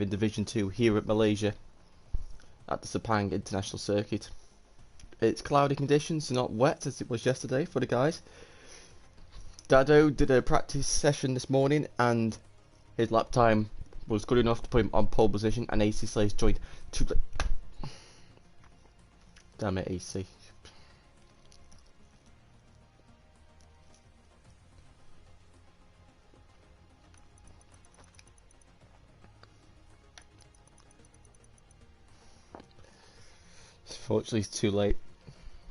in Division 2 here at Malaysia at the Sepang International Circuit. It's cloudy conditions, not wet as it was yesterday for the guys. Dado did a practice session this morning and his lap time was good enough to put him on pole position, and AC Slays joined two. Damn it, AC. Fortunately, it's too late.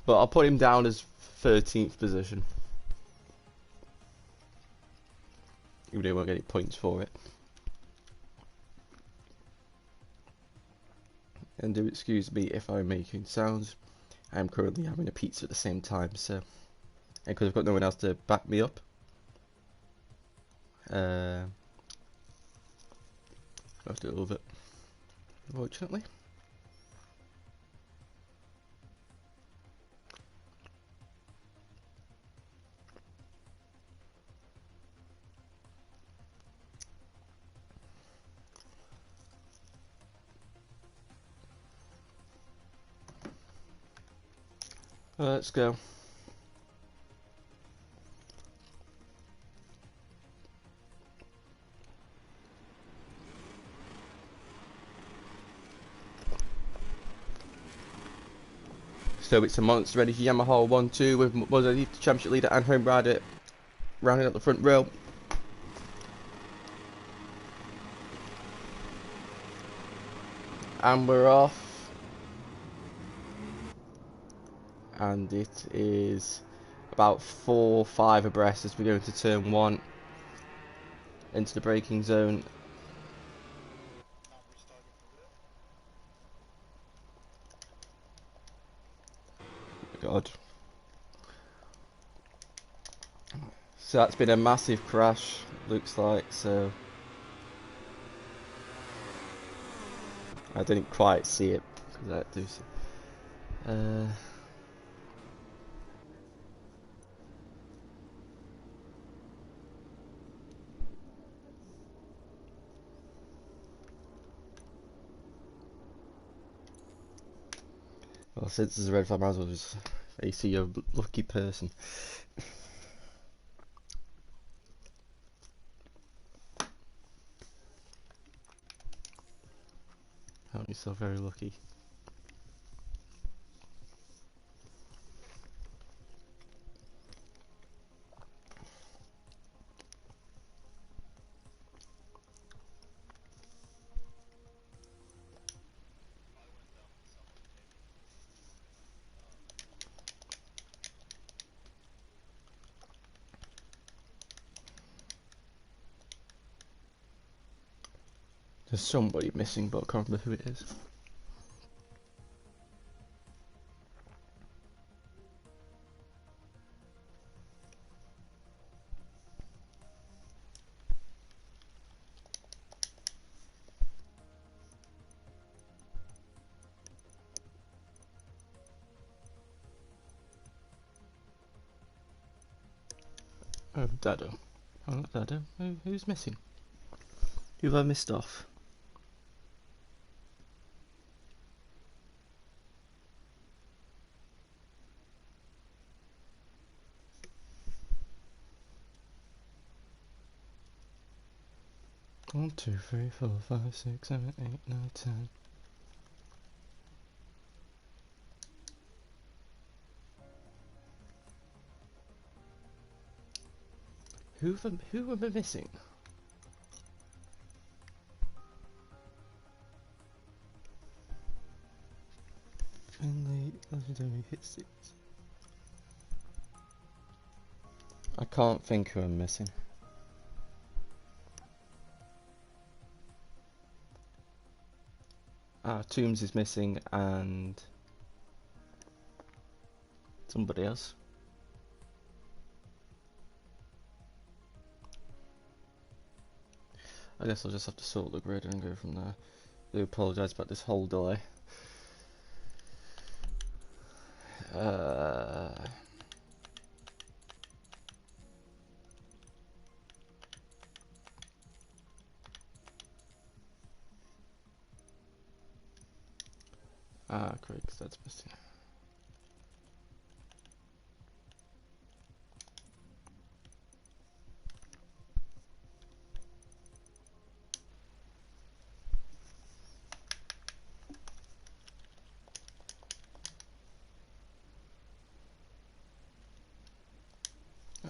But I'll put him down as 13th position. Even though he won't get any points for it. And do excuse me if I'm making sounds. I'm currently having a pizza at the same time, so. And because I've got no one else to back me up. I have to do a little bit, unfortunately. Let's go. So it's a Monster Energy Yamaha 1-2 with MotoGP Championship leader and home rider rounding up the front row. And we're off. And it is about 4-5 abreast as we go into turn 1 into the braking zone. God. So that's been a massive crash, looks like, so I didn't quite see it because I do see. Well, since there's a red flag, I might as well just AC a lucky person. Aren't you so very lucky? There's somebody missing, but I can't remember who it is. Oh, Dado. Oh, not Dado. Who's missing? Who have I missed off? One, two, three, 4, 5, 6, 7, 8, 9, 10. Who am I missing? Finley, legendary hit 6. I can't think who I'm missing. Toombs is missing and somebody else. I guess I'll just have to sort the grid and go from there. I do apologise about this whole delay. Ah, great, 'cause that's missing.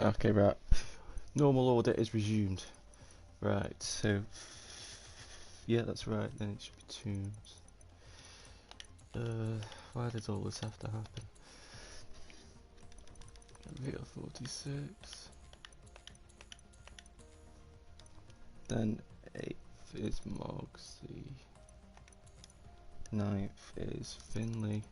Okay, right. Normal order is resumed. Right, so yeah, that's right. Then it should be tombs. Why does all this have to happen? VL46. Then 8th is Mogsy. 9th is Finley.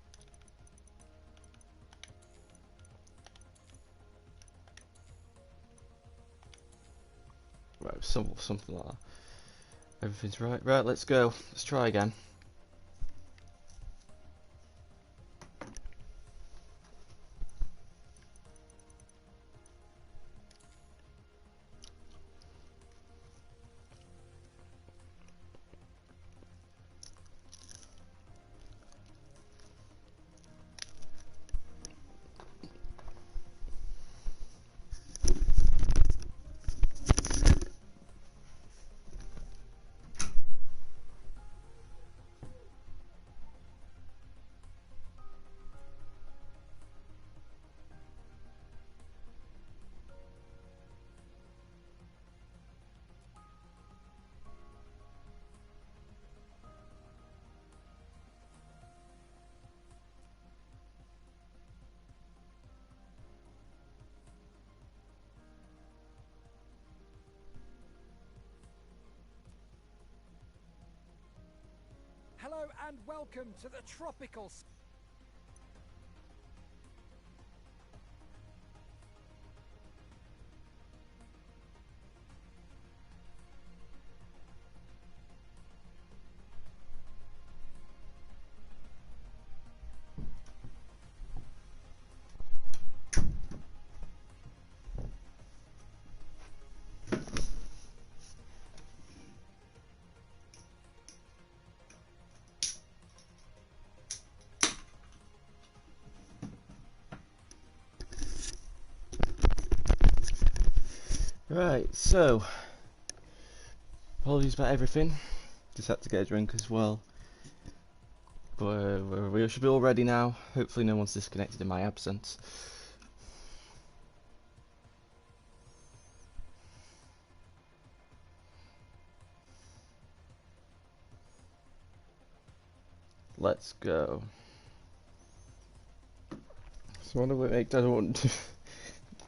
Right, something like that. Everything's right. Right, let's go. Let's try again. Hello and welcome to the tropical... Right, so apologies about everything. Just had to get a drink as well. But we should be all ready now. Hopefully no one's disconnected in my absence. Let's go. So I wonder what makes I don't want to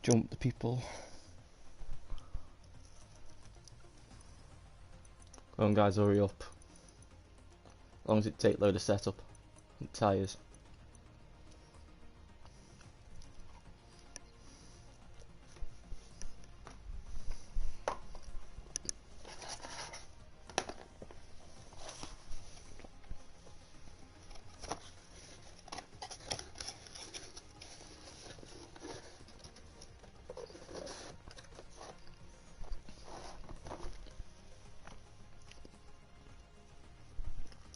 jump the people. Come on guys, hurry up. As long as it take load of setup and tyres.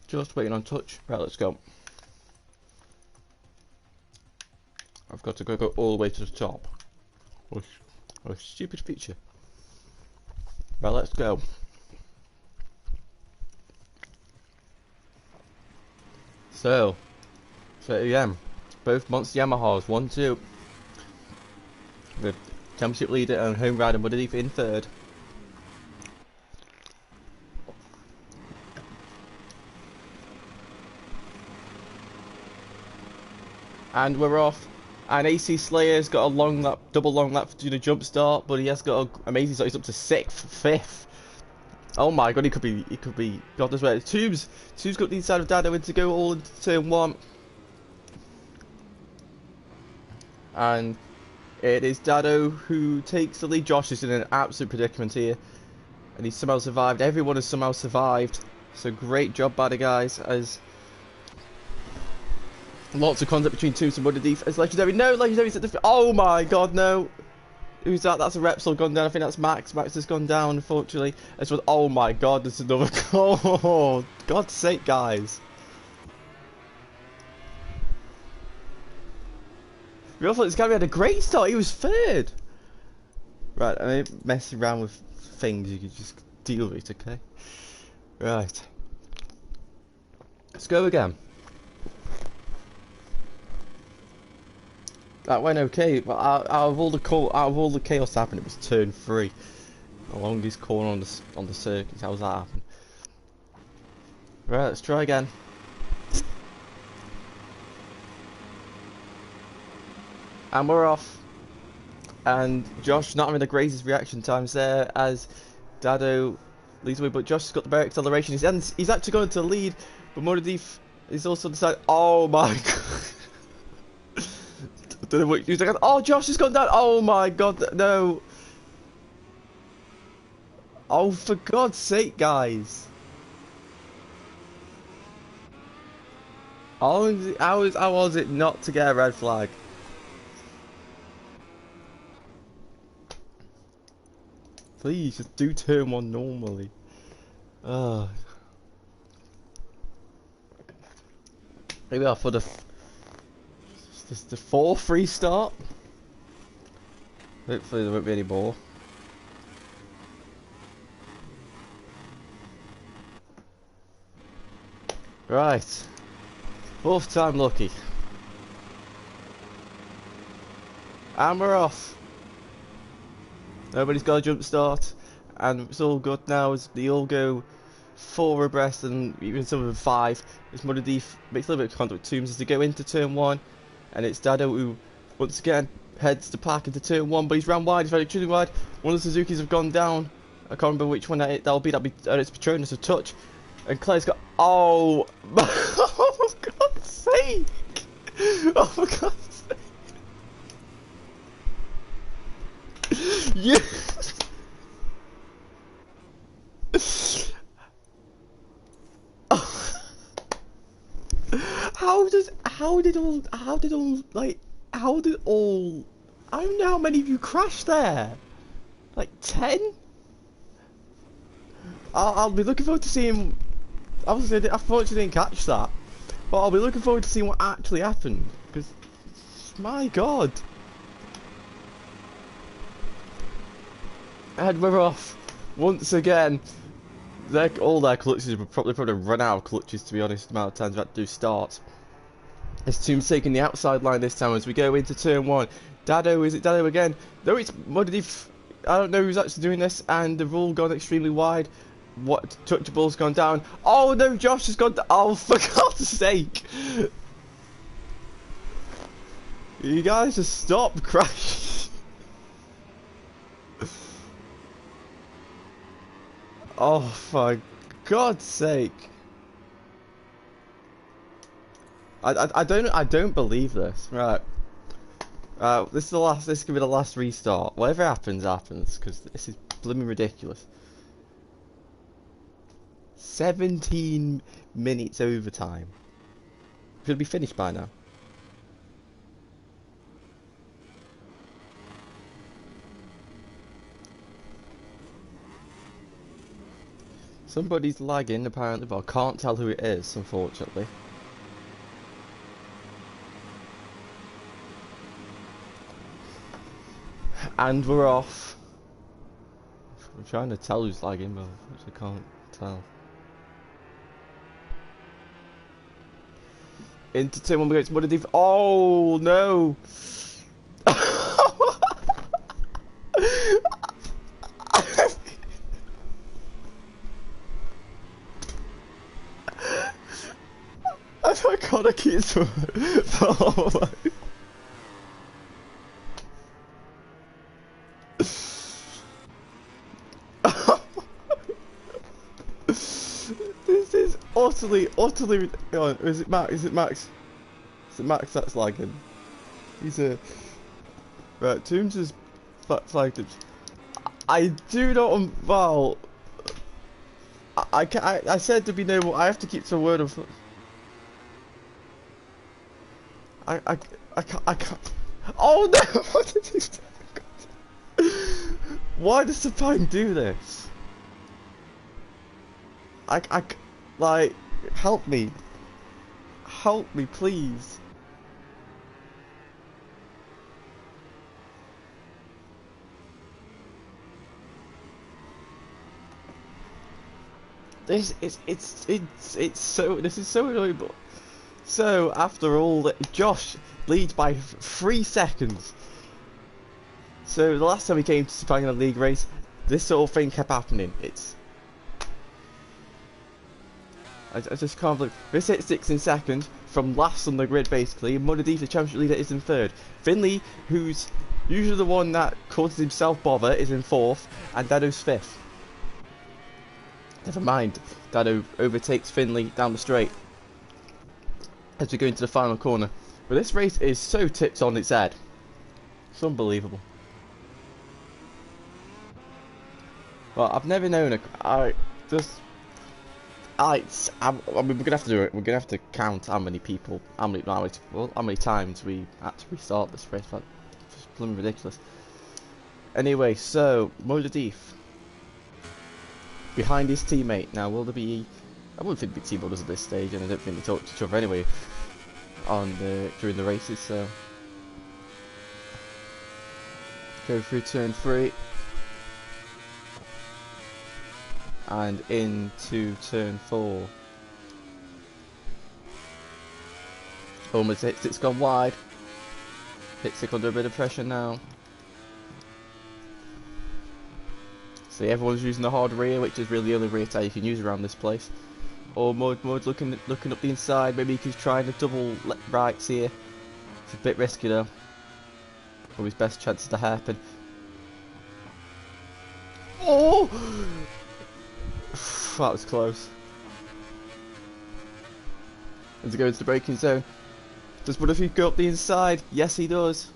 Just waiting on touch. Right, let's go. I've got to go all the way to the top. What a stupid feature. Right, let's go. So AM, both Monster Yamahas, 1-2. The championship leader and home rider MotoGP in third. And we're off. And AC Slayer's got a long lap, double long lap to do the jump start, but he has got an amazing start. He's up to 6th, 5th. Oh my god, he could be God knows where. Tubes got the inside of Dado in to go all into turn 1. And it is Dado who takes the lead. Josh is in an absolute predicament here. And he's somehow survived. Everyone has somehow survived. So great job by the guys, as lots of contact between Tubes and MotoGP as Legendary. No, Legendary's at the... Oh my god, no. Who's that? That's a Repsol gone down. I think that's Max. Max has gone down, unfortunately. As well. Oh my god, there's another... Oh, God's sake, guys. We all thought this guy had a great start. He was third. Right, I mean, messing around with things, you can just deal with it, okay? Right. Let's go again. That went okay, but out of all the chaos happened, it was turn 3. The longest corner on the circuit. How's that happen? Right, let's try again. And we're off. And Josh not having the greatest reaction times there as Dado leads away, but Josh has got the better acceleration. He's actually going to the lead, but MotoGP is also decided. Oh my god! Don't know what he's like. Oh, Josh has gone down. Oh my god, no! Oh, for God's sake, guys! How was it not to get a red flag? Please, just do turn 1 normally. Oh. Here we are for the 4-3 start. Hopefully there won't be any more. Right. 4th time lucky. And we're off. Nobody's got a jump start, and it's all good now as they all go 4 abreast, and even some of them 5. It's MotoGP makes a little bit of contact with Toombs as they go into turn 1, and it's Dado who once again heads the pack into turn 1, but he's ran wide, he's very extremely wide. One of the Suzukis have gone down. I can't remember which one that'll be. It's Petronas a touch, and Claire's got oh for God's sake! Oh for God's sake! Yeah. I don't know how many of you crashed there. Like 10? I'll be looking forward to seeing. Obviously, I unfortunately didn't catch that, but I'll be looking forward to seeing what actually happened. Because, my God. And we're off once again. All their clutches would probably run out of clutches, to be honest. The amount of times we had to do starts. This team's taking the outside line this time as we go into turn 1. Dado, is it Dado again? No, it's MotoGP. I don't know who's actually doing this, and they've all gone extremely wide. What touchable's gone down? Oh no, Josh has gone. Oh, for God's sake! You guys just stop crashing. Oh, for God's sake! I don't believe this. Right. This is the last. This could be the last restart. Whatever happens, happens. Because this is blooming ridiculous. 17 minutes overtime. Should be finished by now. Somebody's lagging apparently, but I can't tell who it is, unfortunately. And we're off. I'm trying to tell who's lagging, but I can't tell. Into turn 1 against MotoGP. Oh no! I thought Connor keeps for This is utterly. Hang on, is it Max? Is it Max that's lagging? He's a. Right, Toombs is flagged it. I do not. Well. I said to be no. I have to keep to a word of. I can't. Oh no! What did he do? Why does Sapine do this? Like, help me, please. This is this is so annoying. But so after all, Josh leads by 3 seconds. So the last time we came to Sepang in a league race, this sort of thing kept happening. I just can't believe this hit 6 in second from last on the grid basically. MotoGP, the championship leader, is in 3rd. Finley, who's usually the one that causes himself bother, is in 4th, and Dado's 5th. Never mind, Dado overtakes Finley down the straight as we go into the final corner. But this race is so tipped on its head. It's unbelievable. Well, I've never known I mean, we're gonna have to do it. We're gonna have to count how many times we had to restart this race. But it's blooming ridiculous. Anyway, so MotoGP behind his teammate. Now, will there be? I wouldn't think the team brothers at this stage, and I don't think they talk to each other anyway during the races. So go through turn 3. And into turn 4. Almost hits, it's gone wide. Hits it under a bit of pressure now. See, everyone's using the hard rear, which is really the only rear tyre you can use around this place. Or Mode's looking up the inside. Maybe he's trying to double rights here. It's a bit risky though. For his best chances to happen. Oh! That was close. As he goes to the braking zone. Does MotoGP go up the inside? Yes, he does.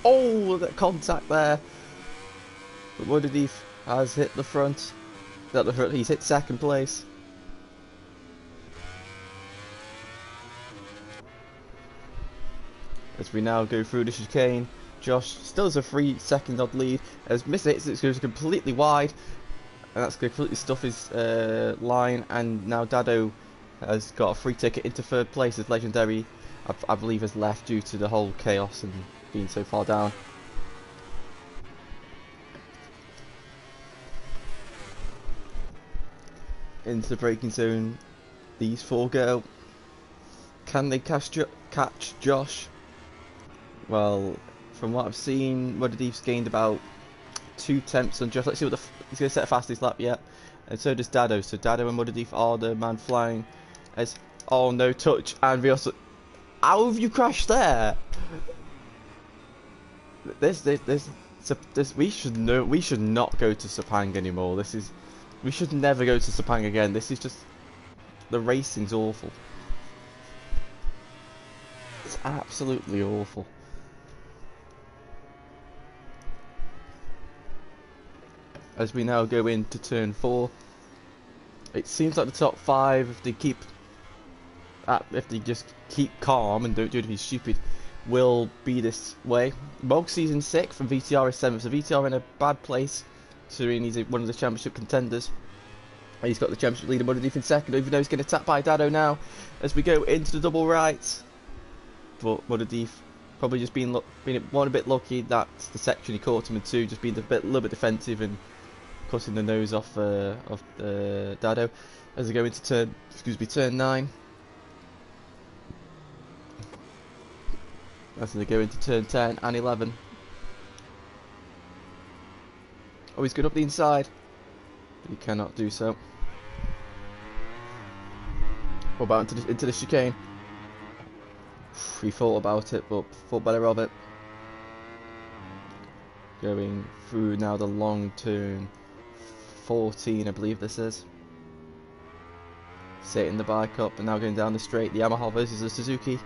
Oh, that contact there. But MotoGP has hit the front. He's hit 2nd place. As we now go through the chicane, Josh still has a 3-second odd lead. As Miss hits, it goes completely wide. And that's completely stuff his line, and now Dado has got a free ticket into 3rd place as Legendary, I believe, has left due to the whole chaos and being so far down. Into the braking zone, these 4 go. Can they catch Josh? Well, from what I've seen, MotoGP's gained about 2 tenths on Josh. Let's see what he's going to set a fastest lap yet. And so does Dado. So Dado and MotoGP are the man flying. As oh, no touch, and we also. How have you crashed there? We should know. We should not go to Sepang anymore. We should never go to Sepang again. This is just. The racing's awful. It's absolutely awful. As we now go into turn 4, it seems like the top 5, if they just keep calm and don't do anything stupid, will be this way. Moxie's in 6th and VTR is 7th, so VTR in a bad place, considering he's one of the championship contenders. And he's got the championship leader MotoGP in 2nd, even though he's getting attacked by Dado now, as we go into the double right. But MotoGP probably just being one a bit lucky that the section he caught him in 2, just being a little bit defensive and cutting the nose off Dado as they go into turn 9. As they go into turn 10 and 11. Oh, he's going up the inside, but he cannot do so. What about into the chicane? He thought about it, but thought better of it. Going through now the long turn 14, I believe this is. Setting the bike up and now going down the straight. The Yamaha versus the Suzuki.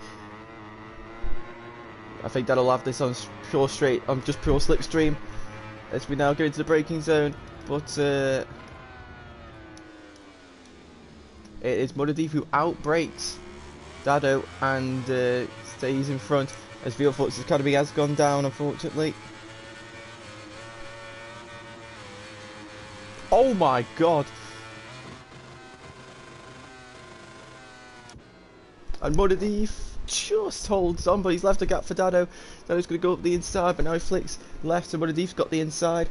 I think that'll have this on pure slipstream as we now go into the braking zone. But it is MotoGP who outbrakes Dado and stays in front as the Forza's Academy has gone down, unfortunately. Oh my god! And MotoGP just holds on, but he's left a gap for Dado. Dado's going to go up the inside, but now he flicks left, so MotoGP's got the inside.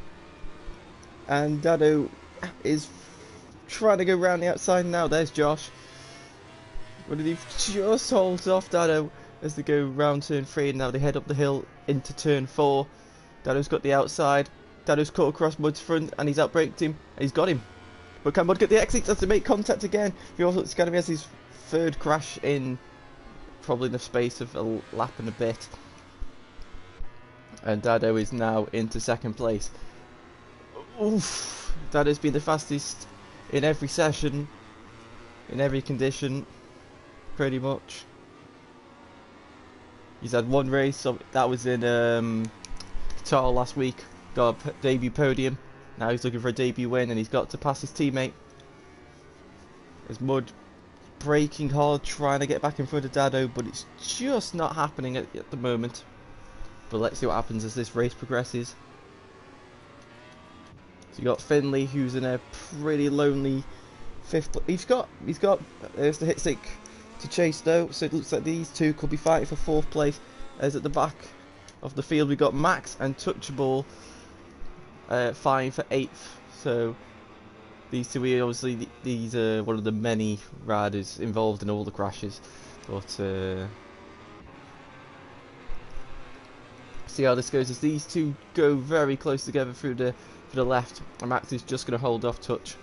And Dado is trying to go round the outside now. There's Josh. What did he just hold off Dado as they go round turn 3, and now they head up the hill into turn 4. Dado's got the outside. Dado's cut across Mud's front, and he's outbraked him, and he's got him. But can Mud get the exit? Has to make contact again. It's going to be as his third crash in probably in the space of a lap and a bit. And Dado is now into second place. Oof! Dado's been the fastest in every session, in every condition, pretty much. He's had one race, so that was in Qatar last week. Got a debut podium. Now he's looking for a debut win, and he's got to pass his teammate. As Mud braking hard, trying to get back in front of Dado, but it's just not happening at the moment. But let's see what happens as this race progresses. So you got Finley, who's in a pretty lonely 5th place. He's got there's the hit stick to chase though, so it looks like these two could be fighting for 4th place. As at the back of the field we got Max and Touchable fighting for 8th. So these two are obviously these are one of the many riders involved in all the crashes, but see how this goes as these two go very close together through the left, and Max is just going to hold off Touch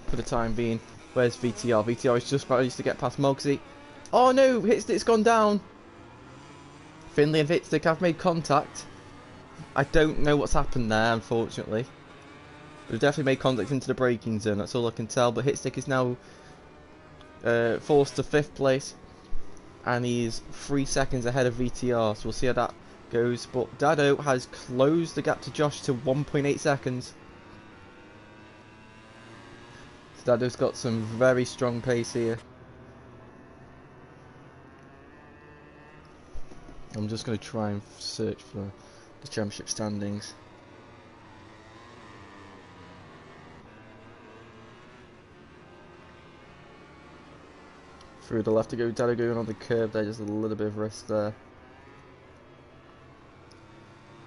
for the time being. Where's VTR? VTR is just managed to get past Mogsy. Oh no, Hitstick's gone down. Finley and Hitstick have made contact. I don't know what's happened there, unfortunately. They've definitely made contact into the braking zone, that's all I can tell. But Hitstick is now forced to 5th place, and he's 3 seconds ahead of VTR, so we'll see how that goes. But Dado has closed the gap to Josh to 1.8 seconds. So Dado's got some very strong pace here. I'm just going to try and search for the championship standings. Through the left to go, Dado going on the curb there, just a little bit of risk there.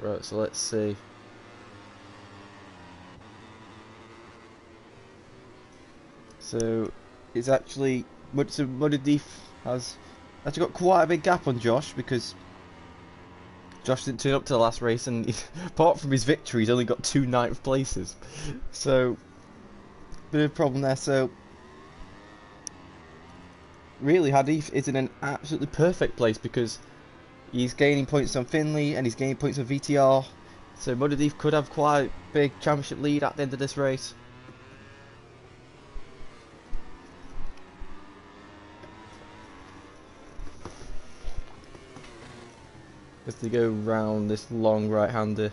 Right, so let's see. So it's actually MotoGP has actually got quite a big gap on Josh, because Josh didn't turn up to the last race, and apart from his victory, he's only got 2 9th places. So bit of a problem there. So really, Hadif is in an absolutely perfect place, because he's gaining points on Finley and he's gaining points on VTR. So MotoGP could have quite a big championship lead at the end of this race. As they go round this long right-hander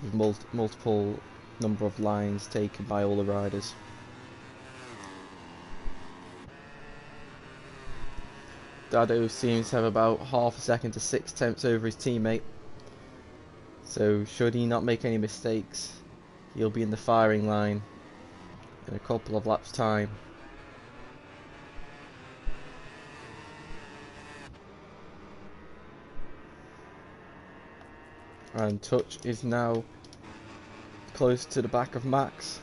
with multiple number of lines taken by all the riders. Dado seems to have about half a second to 6 tenths over his teammate. So should he not make any mistakes, he'll be in the firing line in a couple of laps' time. And Touch is now close to the back of Max.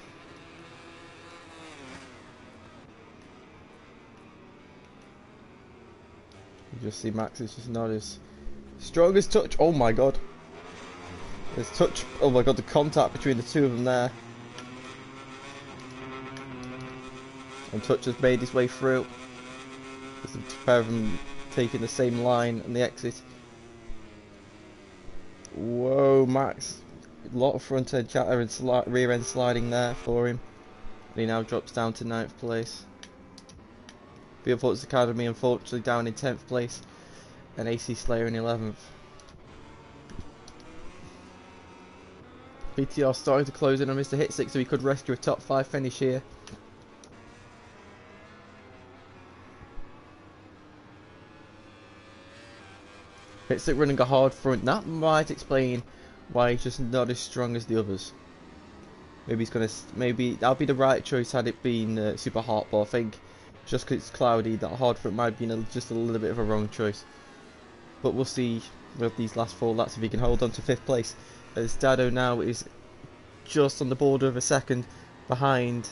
You just see Max is just not as strong as Touch. Oh my god. There's Touch. Oh my god, the contact between the two of them there. And Touch has made his way through. There's a pair of them taking the same line and the exit. Whoa, Max. A lot of front end chatter and rear end sliding there for him. And he now drops down to 9th place. Beerfort's Academy unfortunately down in 10th place. And AC Slayer in 11th. BTR starting to close in on Mr. Hitstick, so he could rescue a top 5 finish here. Hitstick running a hard front. That might explain why he's just not as strong as the others. Maybe he's gonna. Maybe that'll be the right choice had it been super hot. But I think just because it's cloudy, that hard front might be just a little bit of a wrong choice. But we'll see with these last 4 laps if he can hold on to 5th place. As Dado now is just on the border of a second behind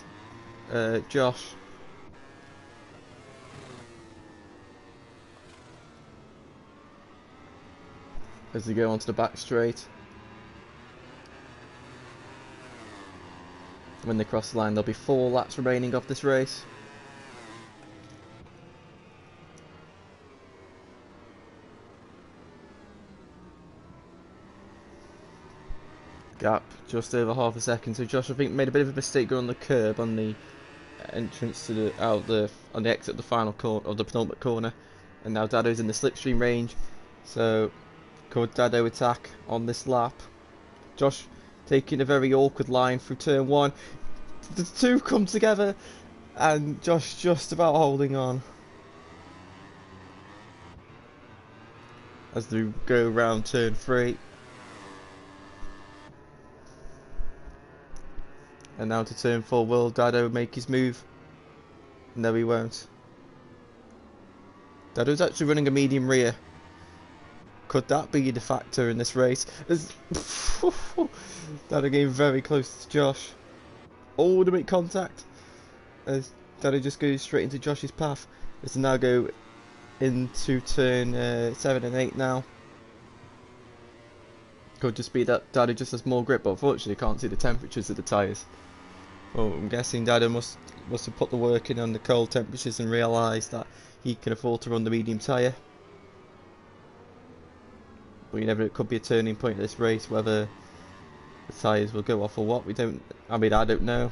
Josh. As they go onto the back straight. When they cross the line, there'll be 4 laps remaining of this race. Gap just over half a second. So Josh, I think, made a bit of a mistake going on the curb on the entrance to the on the exit of the final corner of the penultimate corner, and now Dado's in the slipstream range. So could Dado attack on this lap? Josh taking a very awkward line through turn 1. The two come together, and Josh just about holding on as they go round turn 3. And now to turn 4, will Dado make his move? No, he won't. Dado's actually running a medium rear. Could that be the factor in this race? Dado getting very close to Josh. Oh, to make contact. As Dado just goes straight into Josh's path. As they now go into turn 7 and 8 now. Could just be that Dado just has more grip, but unfortunately can't see the temperatures of the tyres. Well, I'm guessing Dado must have put the work in on the cold temperatures and realised that he can afford to run the medium tyre. But you never, it could be a turning point in this race, whether the tyres will go off or what. I don't know.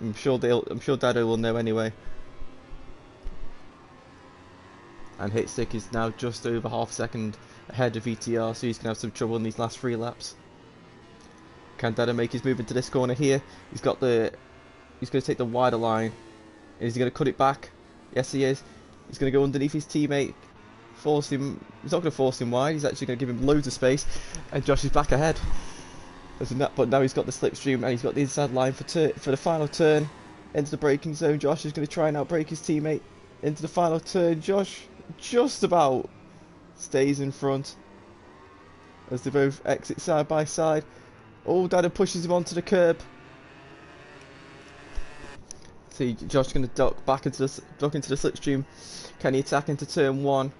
I'm sure Dado will know anyway. And Hitstick is now just over half a second ahead of VTR, so he's going to have some trouble in these last 3 laps. Can Dado make his move into this corner here? He's going to take the wider line. Is he going to cut it back? Yes, he is. He's going to go underneath his teammate. He's not going to force him wide. He's actually going to give him loads of space. And Josh is back ahead. But now he's got the slipstream and he's got the inside line for the final turn. Into the braking zone. Josh is going to try and outbrake his teammate. Into the final turn. Josh just about stays in front. As they both exit side by side. Oh, Dado pushes him onto the curb. See, Josh is going to duck into the slipstream. Can he attack into turn 1?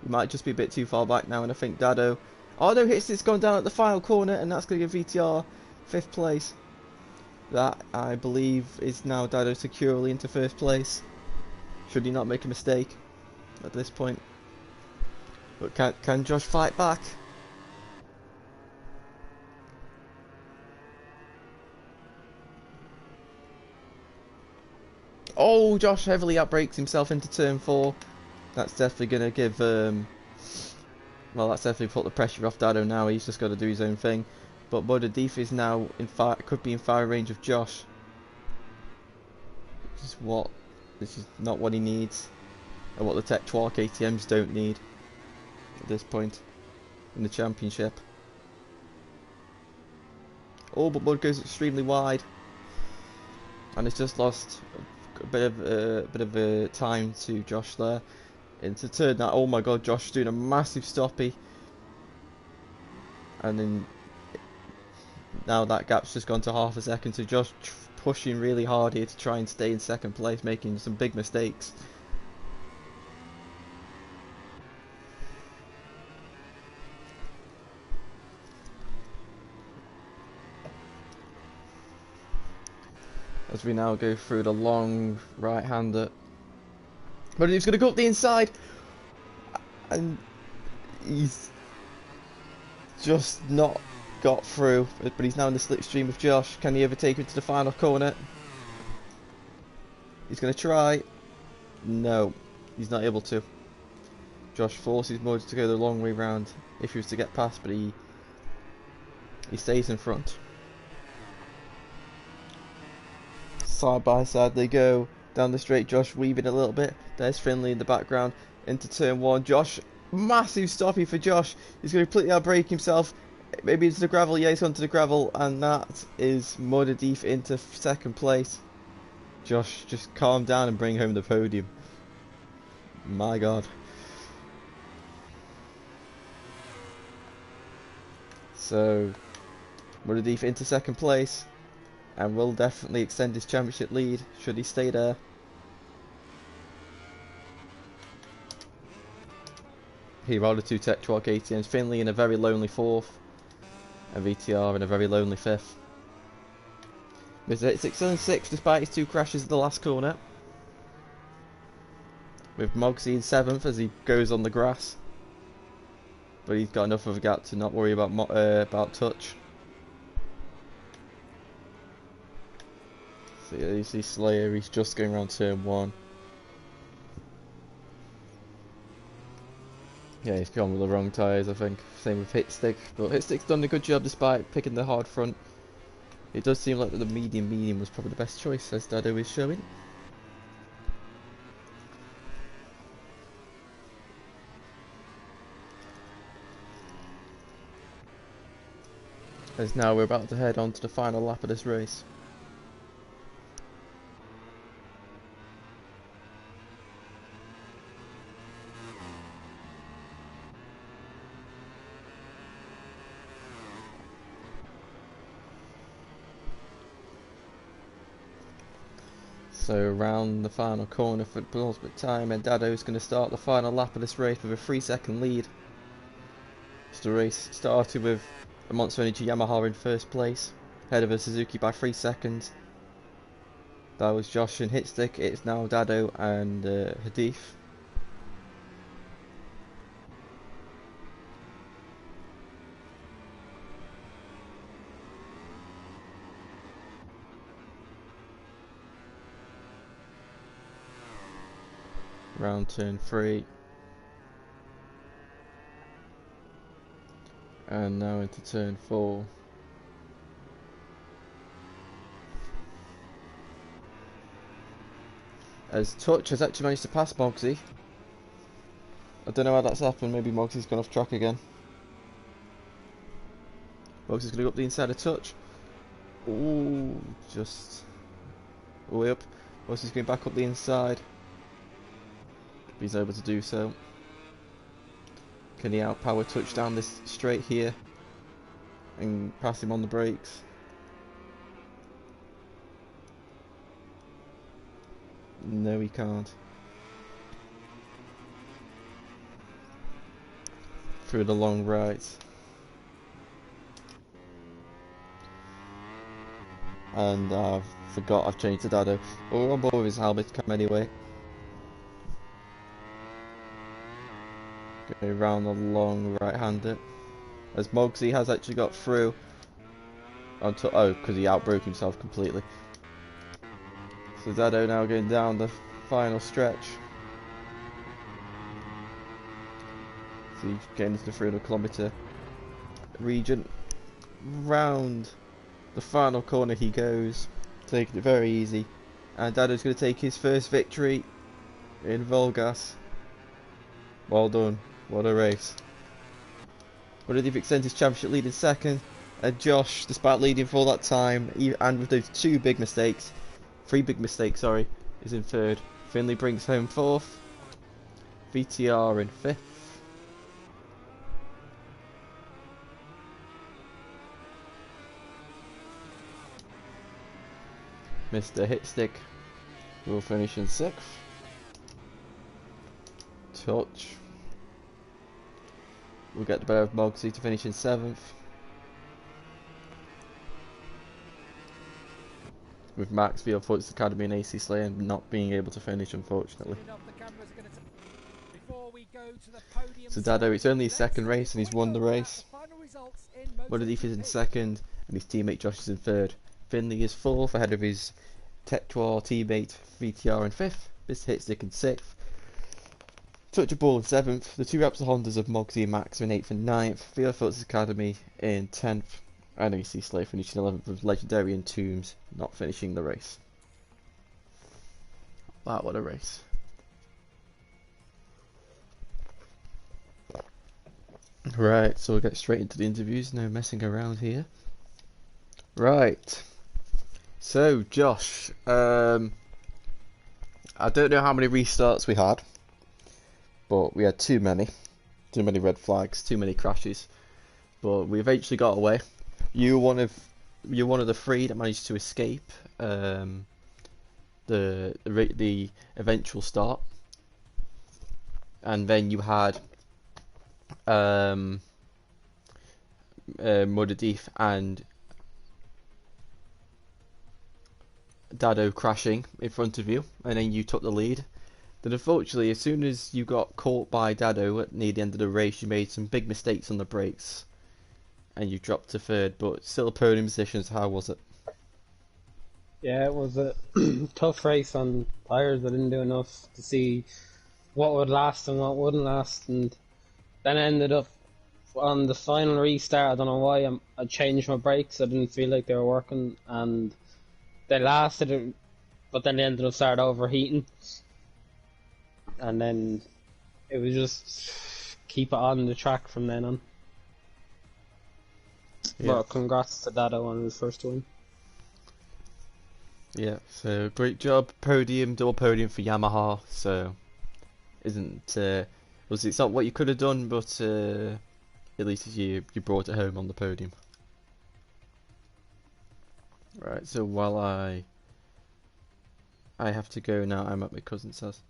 He might just be a bit too far back now, and I think Dado. Oh no, it's gone down at the final corner, and that's going to give VTR 5th place. That, I believe, is now Dado securely into 1st place. Should he not make a mistake at this point? But can Josh fight back? Oh, Josh heavily outbrakes himself into turn 4. That's definitely going to give, well, that's definitely put the pressure off Dado now. He's just got to do his own thing. But MotoGP is now could be in fire range of Josh. This is not what he needs. And what the Tech 12 KTMs don't need at this point in the championship. Oh, but Mud goes extremely wide. And it's just lost a bit of time to Josh there. Into turn that. Oh my god, Josh is doing a massive stoppie. And then now that gap's just gone to half a second. So Josh pushing really hard here to try and stay in 2nd place, making some big mistakes. As we now go through the long right-hander. But he's going to go up the inside. And he's just not got through. But he's now in the slipstream of Josh. Can he overtake him to the final corner? He's going to try. No, he's not able to. Josh forces Mud to go the long way round if he was to get past, but he stays in front. Side by side they go down the straight. Josh weaving a little bit. There's Finley in the background into turn 1. Josh, massive stoppie for Josh. He's going to completely outbrake himself. Maybe into the gravel. Yeah, he's gone to the gravel, and that is MotoGP into 2nd place. Josh, just calm down and bring home the podium. My god. So MotoGP into 2nd place. and will definitely extend his championship lead should he stay there. He rode 2 Tech 12 KTMs, Finley in a very lonely 4th, and VTR in a very lonely 5th. Mr. Hitstic still in 6th despite his 2 crashes in the last corner, with Mogsy in 7th as he goes on the grass, but he's got enough of a gap to not worry about touch. So yeah, you see Slayer, he's just going around turn 1. Yeah, he's gone with the wrong tyres, I think. Same with Hitstick, but Hitstick's done a good job despite picking the hard front. It does seem like the medium was probably the best choice, as Dado is showing. As now we're about to head on to the final lap of this race. So around the final corner for the penultimate time, and Dado's going to start the final lap of this race with a 3-second lead. So the race started with a Monster Energy Yamaha in first place, ahead of a Suzuki by 3 seconds. That was Josh and Hitstick. It's now Dado and Hadith. Round turn 3. And now into turn 4. As Touch has actually managed to pass Mogsy. I don't know how that's happened, maybe Mogsy's gone off track again. Mogsy's going to go up the inside of Touch. Ooh, just way up. Mogsy's going back up the inside. He's able to do so. Can he outpower Touch down this straight here and pass him on the brakes? No, he can't. Through the long right. And I forgot I've changed to Dado. But we're on board with his helmet cam anyway. Go around the long right-hander. As Mogsy has actually got through onto, oh, because he outbroke himself completely. So Dado now going down the final stretch. So he's getting into the 300 kilometre region. Round the final corner he goes, taking it very easy. And Dado's going to take his first victory in VollGazz. Well done. What a race. Hadith extends his championship lead in second, and Josh, despite leading for all that time, and with those 3 big mistakes, is in third. Finley brings home 4th, VTR in 5th. Mr. Hitstick will finish in 6th. Touch we'll get the better of Mogsy to finish in 7th. With Max via Forts Academy and AC Slayer not being able to finish, unfortunately. So Dado, it's only his 2nd race and he's won the race. Hadith is in 2nd and his teammate Josh is in 3rd. Finley is 4th ahead of his Tech-12 teammate VTR in 5th. Mr. Hitstick in 6th. Touch a Ball in 7th, the 2 Repsol Hondas of Mogsy and Max are in 8th and 9th, Via Forts Academy in 10th, and AC Slay finishing 11th with Legendary and Tombs not finishing the race. Wow, what a race. Right, so we'll get straight into the interviews, no messing around here. Right, so Josh, I don't know how many restarts we had. But we had too many red flags, too many crashes. But we eventually got away. You were one of you're one of the three that managed to escape the eventual start, and then you had MotoGP and Dado crashing in front of you, and then you took the lead. Then unfortunately, as soon as you got caught by Dado near the end of the race, you made some big mistakes on the brakes, and you dropped to third, but still a podium position. So how was it? Yeah, it was a tough race on tyres. I didn't do enough to see what would last and what wouldn't last, and then I ended up on the final restart. I don't know why I changed my brakes. I didn't feel like they were working, and they lasted, but then they ended up started overheating, and then it was just keep it on the track from then on. Yeah. But congrats to Dado on his first win. Yeah, so great job, podium, double podium for Yamaha. So isn't it's not what you could have done, but at least you brought it home on the podium. Right, so while I have to go now, I'm at my cousin's house.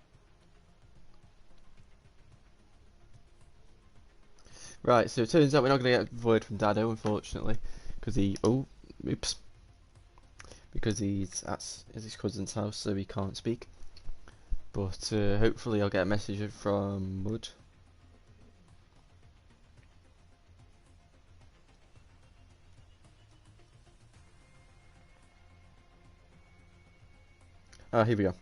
Right, so it turns out we're not going to get word from Dado, unfortunately, because because he's at his cousin's house, so he can't speak. But hopefully I'll get a message from Mud. Here we go.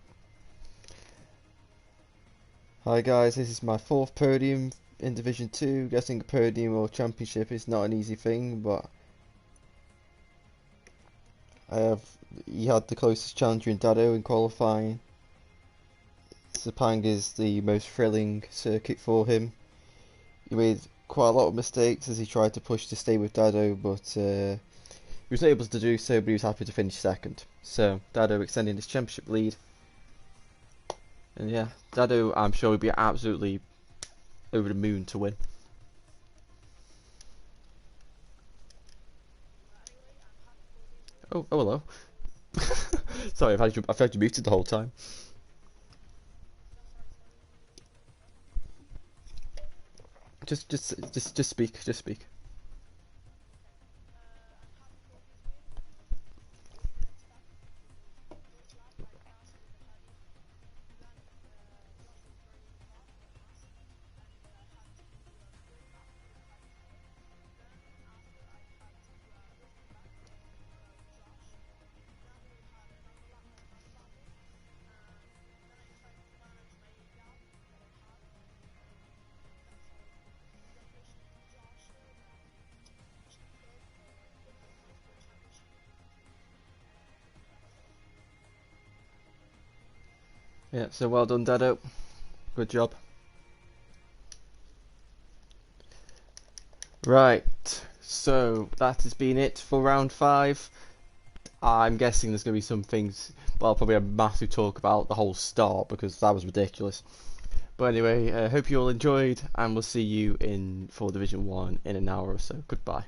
Hi guys, this is my 4th podium in Division 2. Getting a podium or championship is not an easy thing, but he had the closest challenger in Dado in qualifying. Sepang is the most thrilling circuit for him. He made quite a lot of mistakes as he tried to push to stay with Dado, but he was able to do so, but he was happy to finish 2nd. So Dado extending his championship lead. And yeah, Dado, I'm sure, would be absolutely over the moon to win. Oh hello. Sorry, I've had you muted the whole time. Just speak. Just speak. Yeah, so well done, Dado. Good job. Right, so that has been it for round 5. I'm guessing there's going to be some things, well, probably a massive talk about the whole start, because that was ridiculous. But anyway, hope you all enjoyed, and we'll see you for Division 1 in an hour or so. Goodbye.